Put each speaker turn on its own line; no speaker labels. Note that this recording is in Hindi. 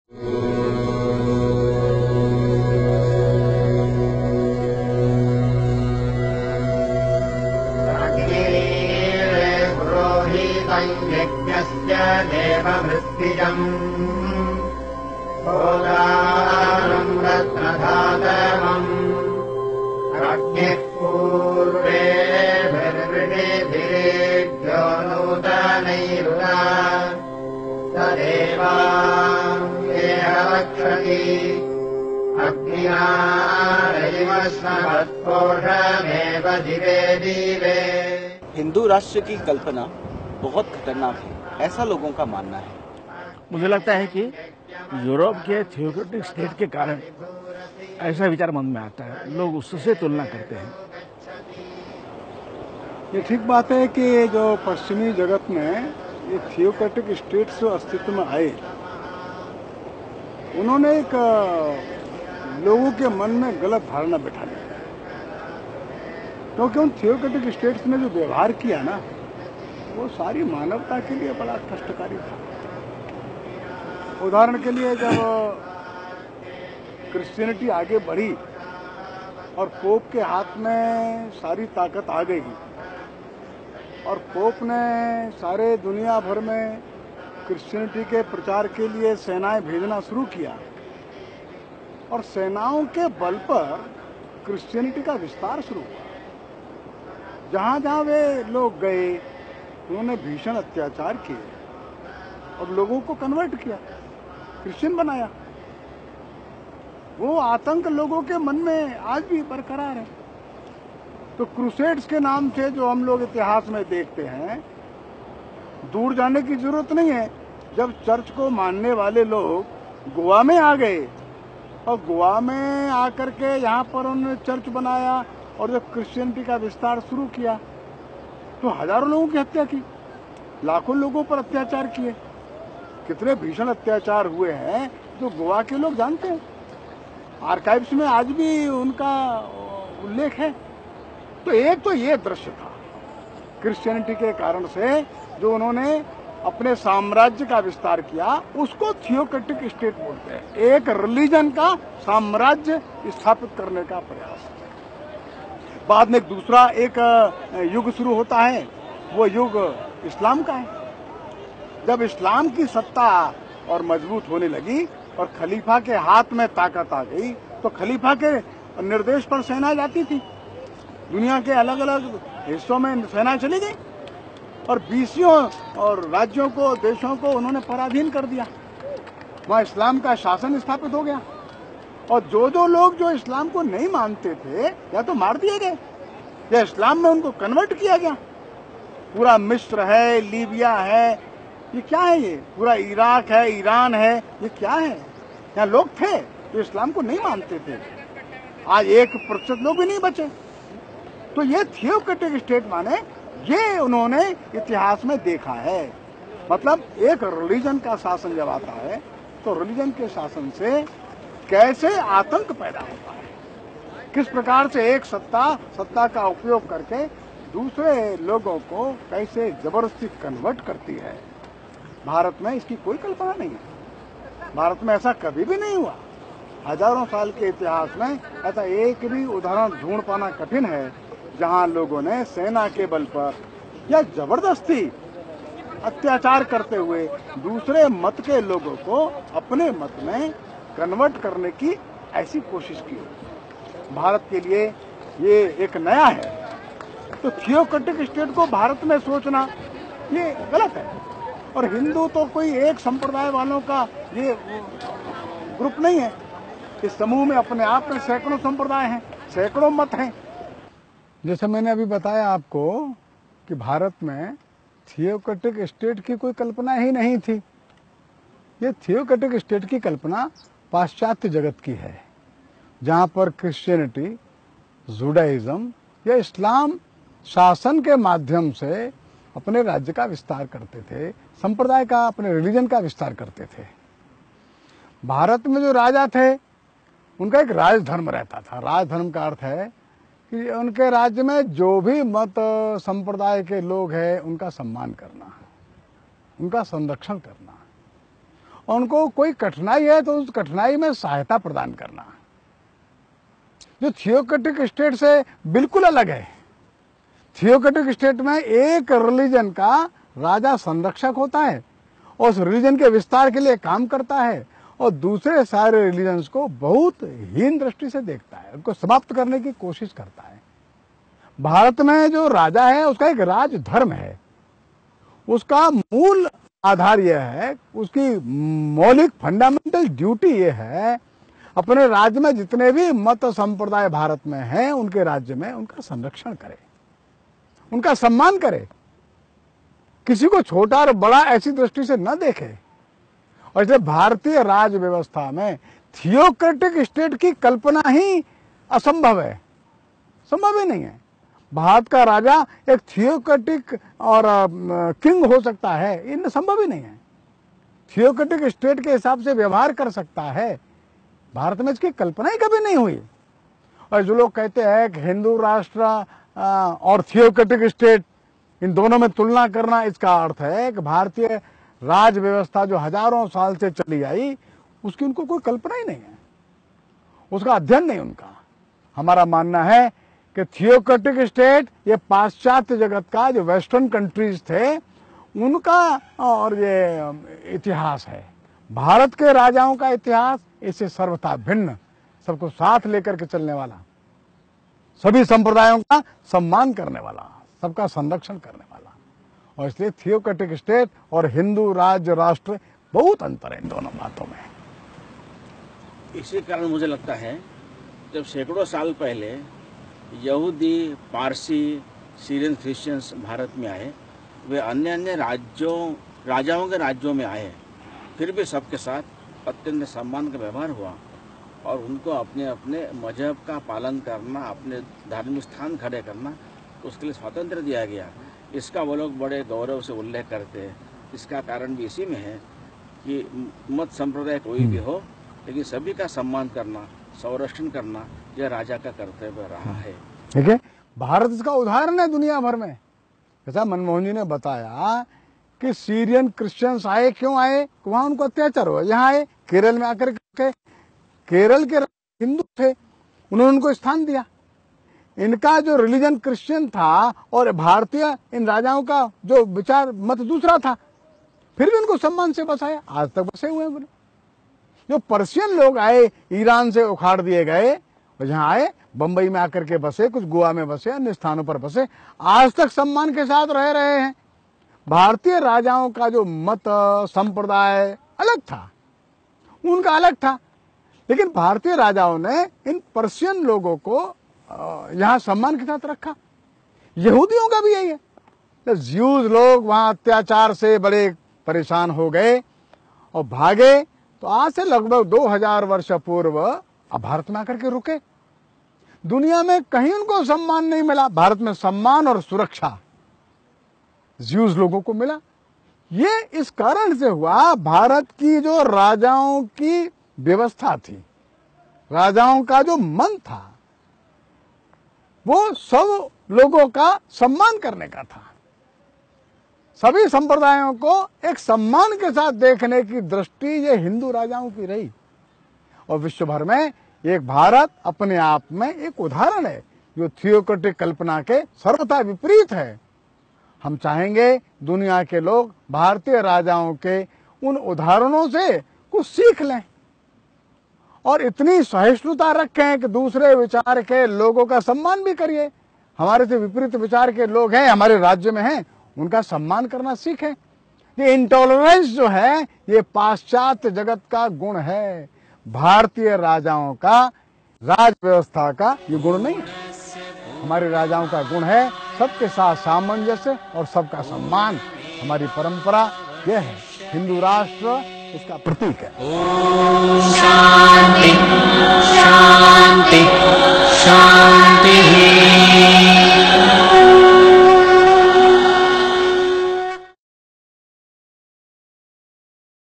यज्ञस्य देववृत्तिजम् भोगानं रत्नधातमम् अग्निः पूर्वेभिर्वृणिभिरेभ्यो नूतनैरुना तदेवाङ्गेहवक्षति अग्निनारैव श्रवत्पोषमेव दिवे दिवे।
हिंदू राष्ट्र की कल्पना बहुत खतरनाक है, ऐसा लोगों का मानना है।
मुझे लगता है कि यूरोप के थियोक्रेटिक स्टेट के कारण ऐसा विचार मन में आता है, लोग उससे तुलना करते हैं।
ये ठीक बात है कि जो पश्चिमी जगत में ये थियोक्रेटिक स्टेट्स जो अस्तित्व में आए, उन्होंने एक लोगों के मन में गलत धारणा बैठा दी, क्योंकि उन थियोक्रेटिक स्टेट्स ने जो व्यवहार किया ना, वो सारी मानवता के लिए बड़ा कष्टकारी था। उदाहरण के लिए जब क्रिश्चियनिटी आगे बढ़ी और पोप के हाथ में सारी ताकत आ गई और पोप ने सारे दुनिया भर में क्रिश्चियनिटी के प्रचार के लिए सेनाएं भेजना शुरू किया और सेनाओं के बल पर क्रिश्चियनिटी का विस्तार शुरू हुआ। जहां जहां वे लोग गए, उन्होंने भीषण अत्याचार किए और लोगों को कन्वर्ट किया, क्रिश्चियन बनाया। वो आतंक लोगों के मन में आज भी बरकरार है। तो क्रूसेड्स के नाम से जो हम लोग इतिहास में देखते हैं, दूर जाने की जरूरत नहीं है। जब चर्च को मानने वाले लोग गोवा में आ गए और गोवा में आकर के यहाँ पर उन्होंने चर्च बनाया और जब क्रिश्चियनिटी का विस्तार शुरू किया तो हजारों लोगों की हत्या की, लाखों लोगों पर अत्याचार किए। कितने भीषण अत्याचार हुए हैं जो गोवा के लोग जानते हैं, आर्काइव्स में आज भी उनका उल्लेख है। तो एक तो ये दृश्य था क्रिश्चियनिटी के कारण से जो उन्होंने अपने साम्राज्य का विस्तार किया, उसको थियोक्रेटिक स्टेट बोलते हैं। एक रिलीजन का साम्राज्य स्थापित करने का प्रयास। बाद में दूसरा एक युग शुरू होता है, वो युग इस्लाम का है। जब इस्लाम की सत्ता और मजबूत होने लगी और खलीफा के हाथ में ताकत आ गई, तो खलीफा के निर्देश पर सेना जाती थी। दुनिया के अलग अलग हिस्सों में सेना चली गई और बीसियों और राज्यों को, देशों को उन्होंने पराधीन कर दिया। वहां इस्लाम का शासन स्थापित हो गया और जो लोग जो इस्लाम को नहीं मानते थे या तो मार दिए गए या इस्लाम में उनको कन्वर्ट किया गया। पूरा मिस्र है, लीबिया है, ये क्या है? ये पूरा इराक है, ईरान है, ये क्या है? यहाँ लोग थे जो इस्लाम को नहीं मानते थे। आज 1% लोग भी नहीं बचे। तो ये थियोक्रेटिक स्टेट माने ये उन्होंने इतिहास में देखा है। मतलब एक रिलीजन का शासन जब आता है तो रिलीजन के शासन से कैसे आतंक पैदा होता है, किस प्रकार से एक सत्ता का उपयोग करके दूसरे लोगों को कैसे जबरदस्ती कन्वर्ट करती है। भारत में इसकी कोई कल्पना नहीं है। भारत में ऐसा कभी भी नहीं हुआ। हजारों साल के इतिहास में ऐसा एक भी उदाहरण ढूंढ पाना कठिन है जहां लोगों ने सेना के बल पर या जबरदस्ती अत्याचार करते हुए दूसरे मत के लोगों को अपने मत में कन्वर्ट करने की ऐसी कोशिश की। भारत के लिए ये एक नया है। तो थियोक्रेटिक स्टेट को भारत में सोचना ये गलत है। और हिंदू तो कोई एक संप्रदाय वालों का ये ग्रुप नहीं है। इस समूह में अपने आप में सैकड़ों संप्रदाय हैं, सैकड़ों मत हैं। जैसे मैंने अभी बताया आपको कि भारत में थियोक्रेटिक स्टेट की कोई कल्पना ही नहीं थी। ये थियोक्रेटिक स्टेट की कल्पना पाश्चात्य जगत की है, जहां पर क्रिश्चियनिटी, जुडाइज्म या इस्लाम शासन के माध्यम से अपने राज्य का विस्तार करते थे, संप्रदाय का, अपने रिलीजन का विस्तार करते थे। भारत में जो राजा थे उनका एक राजधर्म रहता था। राजधर्म का अर्थ है कि उनके राज्य में जो भी मत संप्रदाय के लोग हैं उनका सम्मान करना, उनका संरक्षण करना। और उनको कोई कठिनाई है तो उस कठिनाई में सहायता प्रदान करना, जो थियोक्रेटिक स्टेट से बिल्कुल अलग है। थियोक्रेटिक स्टेट में एक रिलीजन का राजा संरक्षक होता है और उस रिलीजन के विस्तार के लिए काम करता है और दूसरे सारे रिलीजन्स को बहुत हीन दृष्टि से देखता है, उनको समाप्त करने की कोशिश करता है। भारत में जो राजा है उसका एक राज धर्म है, उसका मूल आधार यह है, उसकी मौलिक फंडामेंटल ड्यूटी यह है अपने राज्य में जितने भी मत संप्रदाय भारत में हैं उनके राज्य में उनका संरक्षण करे, उनका सम्मान करे, किसी को छोटा और बड़ा ऐसी दृष्टि से न देखे। और इसलिए भारतीय राज व्यवस्था में थियोक्रेटिक स्टेट की कल्पना ही असंभव है, संभव ही नहीं है। भारत का राजा एक थियोक्रेटिक और किंग हो सकता है, ये संभव ही नहीं है। थियोक्रेटिक स्टेट के हिसाब से व्यवहार कर सकता है, भारत में इसकी कल्पना ही कभी नहीं हुई। और जो लोग कहते हैं कि हिंदू राष्ट्र और थियोक्रेटिक स्टेट, इन दोनों में तुलना करना, इसका अर्थ है कि भारतीय राज व्यवस्था जो हजारों साल से चली आई उसकी उनको कोई कल्पना ही नहीं है, उसका अध्ययन नहीं उनका। हमारा मानना है कि थियोक्रेटिक स्टेट ये पाश्चात्य जगत का, जो वेस्टर्न कंट्रीज थे उनका और ये इतिहास है। भारत के राजाओं का इतिहास इससे सर्वथा भिन्न, सबको साथ लेकर के चलने वाला, सभी संप्रदायों का सम्मान करने वाला, सबका संरक्षण करने वाला। और इसलिए थियोक्रेटिक स्टेट और हिंदू राज्य राष्ट्र बहुत अंतर है इन दोनों बातों में।
इसी कारण मुझे लगता है जब सैकड़ों साल पहले यहूदी, पारसी, सीरियन क्रिश्चियंस भारत में आए, वे अन्य अन्य राजाओं के राज्यों में आए, फिर भी सबके साथ अत्यंत सम्मान का व्यवहार हुआ और उनको अपने अपने मजहब का पालन करना, अपने धार्मिक स्थान खड़े करना, उसके लिए स्वातंत्र्य दिया गया। इसका वो लोग बड़े गौरव से उल्लेख करते हैं। इसका कारण भी इसी में है कि मत संप्रदाय कोई भी हो, लेकिन सभी का सम्मान करना, संरक्षण करना यह राजा का कर्तव्य रहा है।
ठीक है, भारत इसका उदाहरण है दुनिया भर में। जैसा मनमोहन जी ने बताया कि सीरियन क्रिश्चियंस आए, क्यों आए? वहां उनको अत्याचार हुआ, यहाँ आए, केरल में आकर के, केरल के हिंदू थे, उन्होंने उनको स्थान दिया। इनका जो रिलीजन क्रिश्चियन था और भारतीय इन राजाओं का जो विचार मत दूसरा था, फिर भी उनको सम्मान से बसाया, आज तक बसे हुए हैं। जो पर्शियन लोग आए, ईरान से उखाड़ दिए गए और यहाँ आए, बंबई में आकर के बसे, कुछ गोवा में बसे, अन्य स्थानों पर बसे, आज तक सम्मान के साथ रह रहे हैं। भारतीय राजाओं का जो मत संप्रदाय अलग था, उनका अलग था, लेकिन भारतीय राजाओं ने इन पर्शियन लोगों को यहाँ सम्मान के साथ रखा। यहूदियों का भी यही है। तो ज्यूज लोग वहां अत्याचार से बड़े परेशान हो गए और भागे, तो आज से लगभग 2000 वर्ष पूर्व अब भारत में आकर के रुके। दुनिया में कहीं उनको सम्मान नहीं मिला, भारत में सम्मान और सुरक्षा ज्यूज लोगों को मिला। ये इस कारण से हुआ, भारत की जो राजाओं की व्यवस्था थी, राजाओं का जो मन था, वो सब लोगों का सम्मान करने का था। सभी संप्रदायों को एक सम्मान के साथ देखने की दृष्टि ये हिंदू राजाओं की रही। और विश्व भर में एक भारत अपने आप में एक उदाहरण है जो थियोक्रेटिक कल्पना के सर्वथा विपरीत है। हम चाहेंगे दुनिया के लोग भारतीय राजाओं के उन उदाहरणों से कुछ सीख लें और इतनी सहिष्णुता रखें कि दूसरे विचार के लोगों का सम्मान भी करिए। हमारे से विपरीत विचार के लोग हैं, हमारे राज्य में हैं, उनका सम्मान करना सीखें। ये इंटॉलरेंस जो है, ये पाश्चात्य जगत का गुण है, भारतीय राजाओं का, राज व्यवस्था का ये गुण नहीं है। हमारे राजाओं का गुण है सबके साथ सामंजस्य और सबका सम्मान। हमारी परंपरा यह है, हिंदू राष्ट्र इसका प्रतीक है।
शांति।